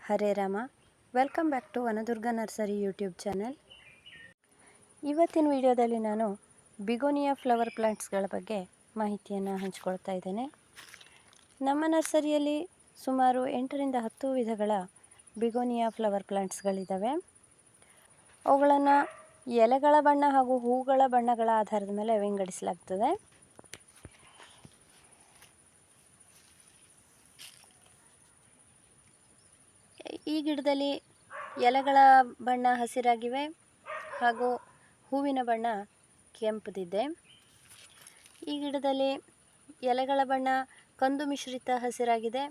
Hare Rama. Welcome back to Vanadurga nursery YouTube channel. ಇವತ್ತಿನ ವಿಡಿಯೋದಲ್ಲಿ ನಾನು ಬಿಗೋನಿಯಾ ಫ್ಲವರ್ ಪ್ಲಾಂಟ್ಸ್ಗಳ ಬಗ್ಗೆ ಮಾಹಿತಿಯನ್ನು ಹಂಚಿಕೊಳ್ತಾ ಇದ್ದೇನೆ. ನಮ್ಮ ನರ್ಸರಿಯಲ್ಲಿ ಸುಮಾರು 8 ರಿಂದ 10 ವಿಧಗಳ ಬಿಗೋನಿಯಾ ಫ್ಲವರ್ ಪ್ಲಾಂಟ್ಸ್ಗಳಿದ್ದಾವೆ. ಅವುಗಳನ್ನು ಎಲೆಗಳ ಬಣ್ಣ ಹಾಗೂ ಹೂಗಳ ಬಣ್ಣಗಳ ಆಧಾರದ ಮೇಲೆ ವಿಂಗಡಿಸಲಾಗ್ತದೆ. ಈ ಗಿಡದಲ್ಲಿ ಎಲೆಗಳ ಬಣ್ಣ ಹಸಿರಾಗಿವೆ ಹಾಗೂ ಹೂವಿನ ಬಣ್ಣ ಕೆಂಪುದಿದೆ. ಈ ಗಿಡದಲ್ಲಿ ಎಲೆಗಳ ಬಣ್ಣ ಕಂದು ಮಿಶ್ರಿತ ಹಸಿರಾಗಿದೆ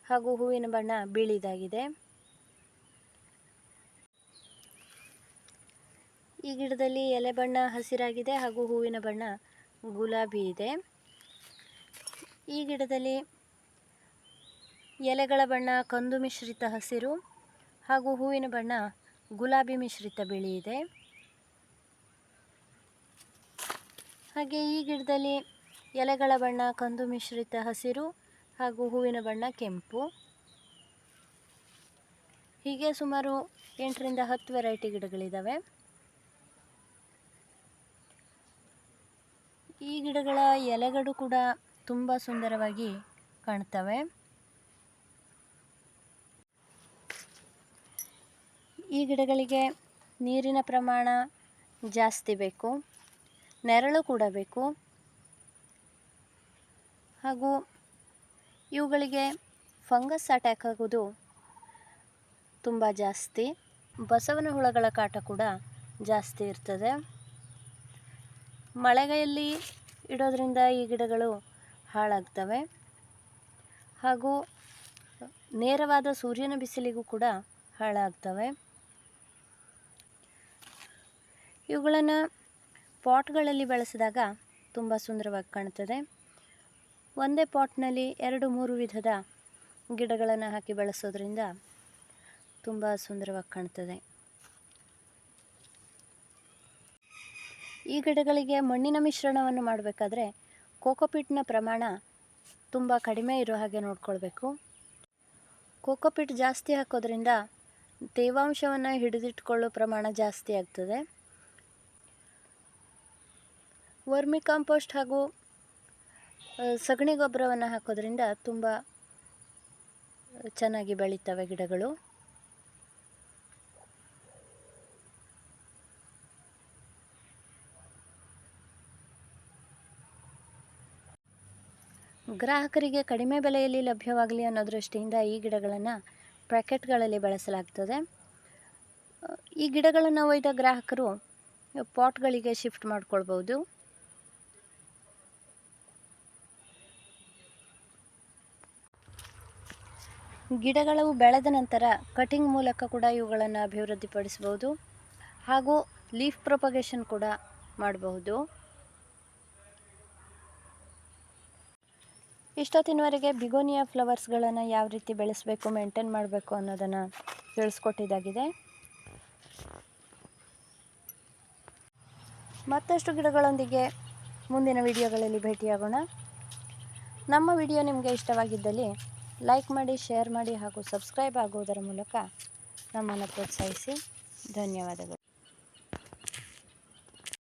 ಹಾಗೂ ಹೂವಿನ ಬಣ್ಣ ಬಿಳಿದಾಗಿದೆ. ಈ ಗಿಡದಲ್ಲಿ ಎಲೆ ಬಣ್ಣ ಹಸಿರಾಗಿದೆ ಹಾಗೂ ಹೂವಿನ ಬಣ್ಣ ಗುಲಾಬಿ ಇದೆ. ಈ ಗಿಡದಲ್ಲಿ ಎಲೆಗಳ ಬಣ್ಣ ಕಂದು ಮಿಶ್ರಿತ ಹಸಿರು ಹಾಗೂ ಹೂವಿನ ಬಣ್ಣ ಗುಲಾಬಿ ಮಿಶ್ರಿತ ಬಿಳಿ ಇದೆ. ಹಾಗೆ ಈ ಗಿಡದಲ್ಲಿ ಎಲೆಗಳ ಬಣ್ಣ ಕಂದು ಮಿಶ್ರಿತ ಹಸಿರು ಹಾಗೂ ಹೂವಿನ ಬಣ್ಣ ಕೆಂಪು. ಹೀಗೆ ಸುಮಾರು 8 ರಿಂದ 10 ವೆರೈಟಿ ಗಿಡಗಳಿದ್ದಾವೆ. ಈ ಗಿಡಗಳ ಎಲೆಗಳು ಕೂಡ ತುಂಬ ಸುಂದರವಾಗಿ ಕಾಣ್ತವೆ. ಈ ಗಿಡಗಳಿಗೆ ನೀರಿನ ಪ್ರಮಾಣ ಜಾಸ್ತಿ ಬೇಕು, ನೆರಳು ಕೂಡ ಬೇಕು ಹಾಗೂ ಇವುಗಳಿಗೆ ಫಂಗಸ್ ಅಟ್ಯಾಕ್ ಆಗೋದು ತುಂಬ ಜಾಸ್ತಿ. ಬಸವನ ಹುಳಗಳ ಕಾಟ ಕೂಡ ಜಾಸ್ತಿ ಇರ್ತದೆ. ಮಳೆಗಾಯಲ್ಲಿ ಇಡೋದ್ರಿಂದ ಈ ಗಿಡಗಳು ಹಾಳಾಗ್ತವೆ ಹಾಗೂ ನೇರವಾದ ಸೂರ್ಯನ ಬಿಸಿಲಿಗೂ ಕೂಡ ಹಾಳಾಗ್ತವೆ. ಇವುಗಳನ್ನು ಪಾಟ್ಗಳಲ್ಲಿ ಬೆಳೆಸಿದಾಗ ತುಂಬ ಸುಂದರವಾಗಿ ಕಾಣ್ತದೆ. ಒಂದೇ ಪಾಟ್ನಲ್ಲಿ 2-3 ವಿಧದ ಗಿಡಗಳನ್ನು ಹಾಕಿ ಬೆಳೆಸೋದ್ರಿಂದ ತುಂಬ ಸುಂದರವಾಗಿ ಕಾಣ್ತದೆ. ಈ ಗಿಡಗಳಿಗೆ ಮಣ್ಣಿನ ಮಿಶ್ರಣವನ್ನು ಮಾಡಬೇಕಾದ್ರೆ ಕೋಕೋಪಿಟ್ನ ಪ್ರಮಾಣ ತುಂಬ ಕಡಿಮೆ ಇರೋ ಹಾಗೆ ನೋಡ್ಕೊಳ್ಬೇಕು. ಕೋಕೋಪಿಟ್ ಜಾಸ್ತಿ ಹಾಕೋದ್ರಿಂದ ತೇವಾಂಶವನ್ನು ಹಿಡಿದಿಟ್ಕೊಳ್ಳೋ ಪ್ರಮಾಣ ಜಾಸ್ತಿ ಆಗ್ತದೆ. ವರ್ಮಿ ಕಾಂಪೋಸ್ಟ್ ಹಾಗೂ ಸಗಣಿ ಗೊಬ್ಬರವನ್ನು ಹಾಕೋದ್ರಿಂದ ತುಂಬ ಚೆನ್ನಾಗಿ ಬೆಳೀತವೆ ಗಿಡಗಳು. ಗ್ರಾಹಕರಿಗೆ ಕಡಿಮೆ ಬೆಲೆಯಲ್ಲಿ ಲಭ್ಯವಾಗಲಿ ಅನ್ನೋ ದೃಷ್ಟಿಯಿಂದ ಈ ಗಿಡಗಳನ್ನು ಪ್ಯಾಕೆಟ್ಗಳಲ್ಲಿ ಬೆಳೆಸಲಾಗ್ತದೆ. ಈ ಗಿಡಗಳನ್ನು ಒಯ್ದ ಗ್ರಾಹಕರು ಪಾಟ್ಗಳಿಗೆ ಶಿಫ್ಟ್ ಮಾಡ್ಕೊಳ್ಬೋದು. ಗಿಡಗಳು ಬೆಳೆದ ನಂತರ ಕಟಿಂಗ್ ಮೂಲಕ ಕೂಡ ಇವುಗಳನ್ನು ಅಭಿವೃದ್ಧಿಪಡಿಸಬಹುದು ಹಾಗೂ ಲೀಫ್ ಪ್ರೊಪಗೇಷನ್ ಕೂಡ ಮಾಡಬಹುದು. ಇಷ್ಟೊತ್ತಿನವರೆಗೆ ಬಿಗೋನಿಯಾ ಫ್ಲವರ್ಸ್ಗಳನ್ನು ಯಾವ ರೀತಿ ಬೆಳೆಸಬೇಕು, ಮೇಂಟೈನ್ ಮಾಡಬೇಕು ಅನ್ನೋದನ್ನು ತಿಳಿಸ್ಕೊಟ್ಟಿದ್ದಾಗಿದೆ. ಮತ್ತಷ್ಟು ಗಿಡಗಳೊಂದಿಗೆ ಮುಂದಿನ ವಿಡಿಯೋಗಳಲ್ಲಿ ಭೇಟಿಯಾಗೋಣ. ನಮ್ಮ ವಿಡಿಯೋ ನಿಮಗೆ ಇಷ್ಟವಾಗಿದ್ದಲ್ಲಿ ಲೈಕ್ ಮಾಡಿ, ಶೇರ್ ಮಾಡಿ ಹಾಗೂ ಸಬ್ಸ್ಕ್ರೈಬ್ ಆಗುವುದರ ಮೂಲಕ ನಮ್ಮನ್ನು ಪ್ರೋತ್ಸಾಹಿಸಿ. ಧನ್ಯವಾದಗಳು.